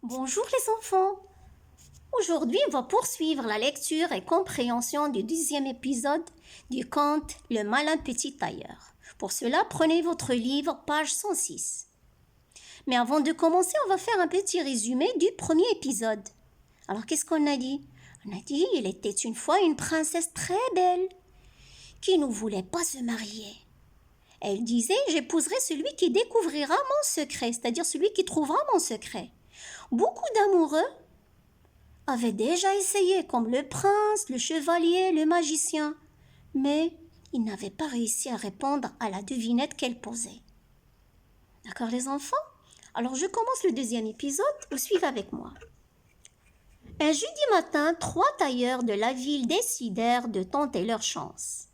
Bonjour les enfants. Aujourd'hui, on va poursuivre la lecture et compréhension du 10e épisode du conte Le malin petit tailleur. Pour cela, prenez votre livre, page 106. Mais avant de commencer, on va faire un petit résumé du premier épisode. Alors, qu'est-ce qu'on a dit? On a dit il était une fois une princesse très belle qui ne voulait pas se marier. Elle disait j'épouserai celui qui découvrira mon secret, c'est-à-dire celui qui trouvera mon secret. Beaucoup d'amoureux avaient déjà essayé, comme le prince, le chevalier, le magicien, mais ils n'avaient pas réussi à répondre à la devinette qu'elle posait. D'accord les enfants? Alors je commence le deuxième épisode, vous suivez avec moi. Un jeudi matin, 3 tailleurs de la ville décidèrent de tenter leur chance.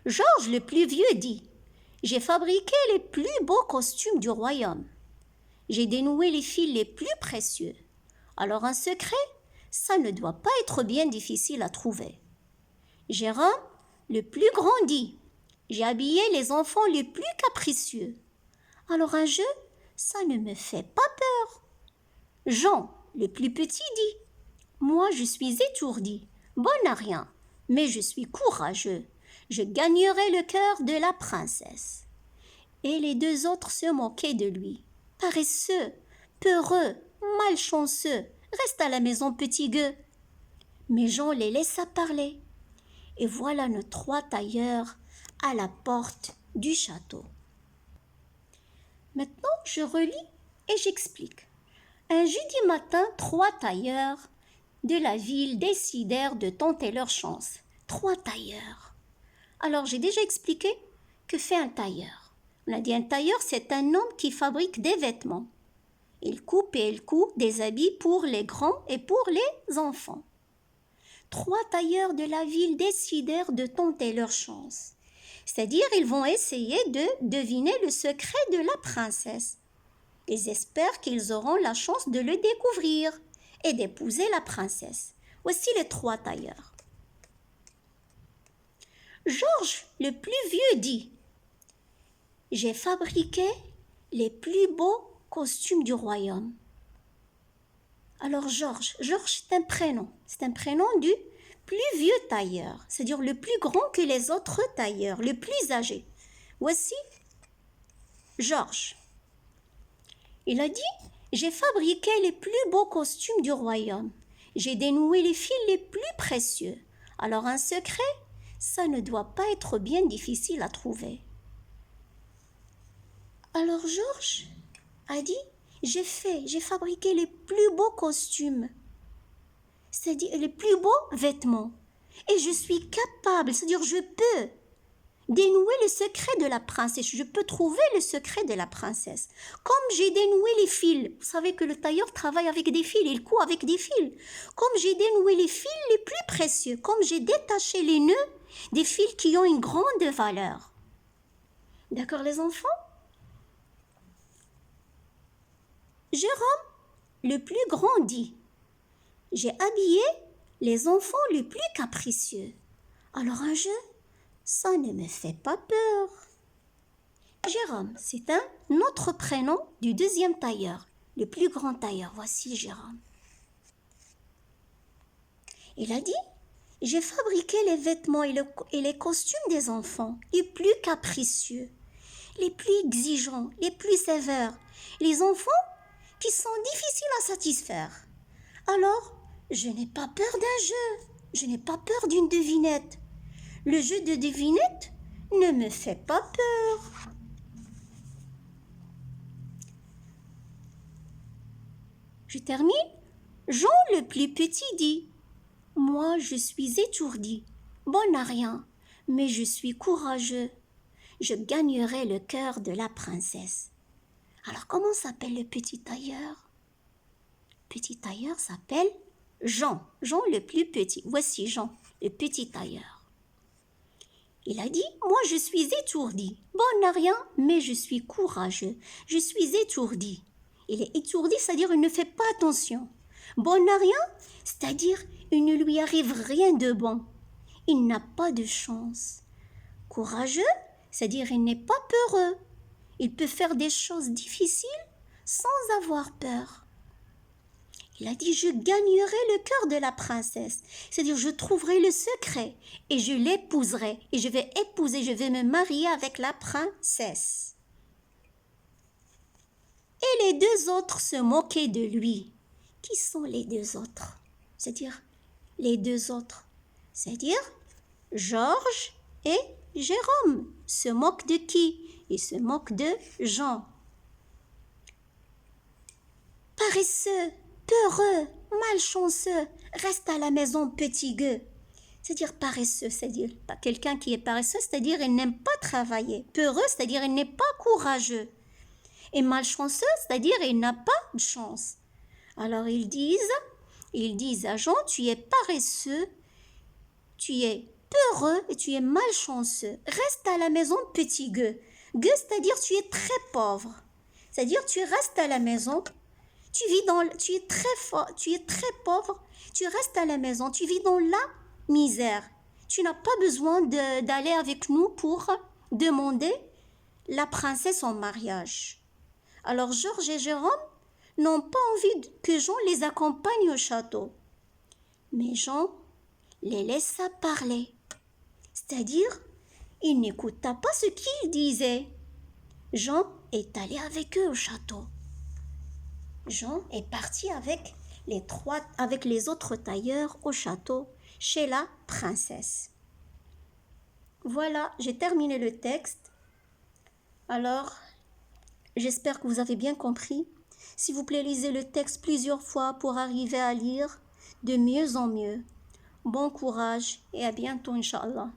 Georges le plus vieux dit « J'ai fabriqué les plus beaux costumes du royaume. J'ai dénoué les fils les plus précieux. Alors un secret, ça ne doit pas être bien difficile à trouver. » Jérôme, le plus grand, dit « J'ai habillé les enfants les plus capricieux. Alors un jeu, ça ne me fait pas peur. » Jean, le plus petit, dit « Moi, je suis étourdi, bon à rien, mais je suis courageux. Je gagnerai le cœur de la princesse. » Et les deux autres se moquaient de lui. « Paresseux, peureux, malchanceux, reste à la maison, petit gueux. » Mais Jean les laissa parler. Et voilà nos 3 tailleurs à la porte du château. Maintenant, je relis et j'explique. Un jeudi matin, 3 tailleurs de la ville décidèrent de tenter leur chance. 3 tailleurs. Alors, j'ai déjà expliqué que fait un tailleur. On a dit un tailleur, c'est un homme qui fabrique des vêtements. Il coupe et il coud des habits pour les grands et pour les enfants. 3 tailleurs de la ville décidèrent de tenter leur chance. C'est-à-dire, ils vont essayer de deviner le secret de la princesse. Ils espèrent qu'ils auront la chance de le découvrir et d'épouser la princesse. Voici les 3 tailleurs. Georges, le plus vieux, dit « J'ai fabriqué les plus beaux costumes du royaume. » Alors Georges, c'est un prénom. C'est un prénom du plus vieux tailleur, c'est-à-dire le plus grand que les autres tailleurs, le plus âgé. Voici Georges. Il a dit « J'ai fabriqué les plus beaux costumes du royaume. J'ai dénoué les fils les plus précieux. Alors un secret, ça ne doit pas être bien difficile à trouver. » Alors Georges a dit « J'ai fabriqué les plus beaux costumes, c'est-à-dire les plus beaux vêtements. Et je suis capable, c'est-à-dire je peux dénouer le secret de la princesse. Je peux trouver le secret de la princesse. Comme j'ai dénoué les fils. Vous savez que le tailleur travaille avec des fils, il coud avec des fils. Comme j'ai dénoué les fils les plus précieux, comme j'ai détaché les nœuds des fils qui ont une grande valeur. » D'accord les enfants? Jérôme, le plus grand, dit « J'ai habillé les enfants les plus capricieux. Alors un jeu, ça ne me fait pas peur. » Jérôme, c'est un autre prénom du deuxième tailleur, le plus grand tailleur. Voici Jérôme. Il a dit « J'ai fabriqué les vêtements et les costumes des enfants les plus capricieux, les plus exigeants, les plus sévères, les enfants qui sont difficiles à satisfaire. Alors, je n'ai pas peur d'un jeu, je n'ai pas peur d'une devinette. Le jeu de devinette ne me fait pas peur. » Je termine. Jean le plus petit dit « Moi, je suis étourdi, bon à rien, mais je suis courageux. Je gagnerai le cœur de la princesse. » Alors, comment s'appelle le petit tailleur? Le petit tailleur s'appelle Jean. Jean le plus petit. Voici Jean, le petit tailleur. Il a dit « Moi, je suis étourdi, bon à rien, mais je suis courageux. Je suis étourdi. » Il est étourdi, c'est-à-dire il ne fait pas attention. Bon à rien, c'est-à-dire il ne lui arrive rien de bon. Il n'a pas de chance. Courageux, c'est-à-dire il n'est pas peureux. Il peut faire des choses difficiles sans avoir peur. Il a dit, je gagnerai le cœur de la princesse. C'est-à-dire, je trouverai le secret et je l'épouserai. Et je vais me marier avec la princesse. Et les deux autres se moquaient de lui. Qui sont les deux autres? C'est-à-dire, les deux autres. C'est-à-dire, Georges et Jérôme se moquent de qui? Ils se moquent de Jean. Paresseux, peureux, malchanceux, reste à la maison, petit gueux. C'est-à-dire paresseux, c'est-à-dire pas quelqu'un qui est paresseux, c'est-à-dire il n'aime pas travailler. Peureux, c'est-à-dire il n'est pas courageux. Et malchanceux, c'est-à-dire il n'a pas de chance. Alors ils disent à Jean, tu es paresseux, tu es peureux et tu es malchanceux. Reste à la maison, petit gueux. Gueux, c'est-à-dire tu es très pauvre. C'est-à-dire tu restes à la maison. Tu es très pauvre, tu restes à la maison, tu vis dans la misère. Tu n'as pas besoin d'aller avec nous pour demander la princesse en mariage. Alors Georges et Jérôme n'ont pas envie que Jean les accompagne au château. Mais Jean les laissa parler. C'est-à-dire, il n'écouta pas ce qu'ils disaient. Jean est allé avec eux au château. Jean est parti avec les autres tailleurs au château chez la princesse. Voilà, j'ai terminé le texte. Alors, j'espère que vous avez bien compris. S'il vous plaît, lisez le texte plusieurs fois pour arriver à lire de mieux en mieux. Bon courage et à bientôt, Inch'Allah.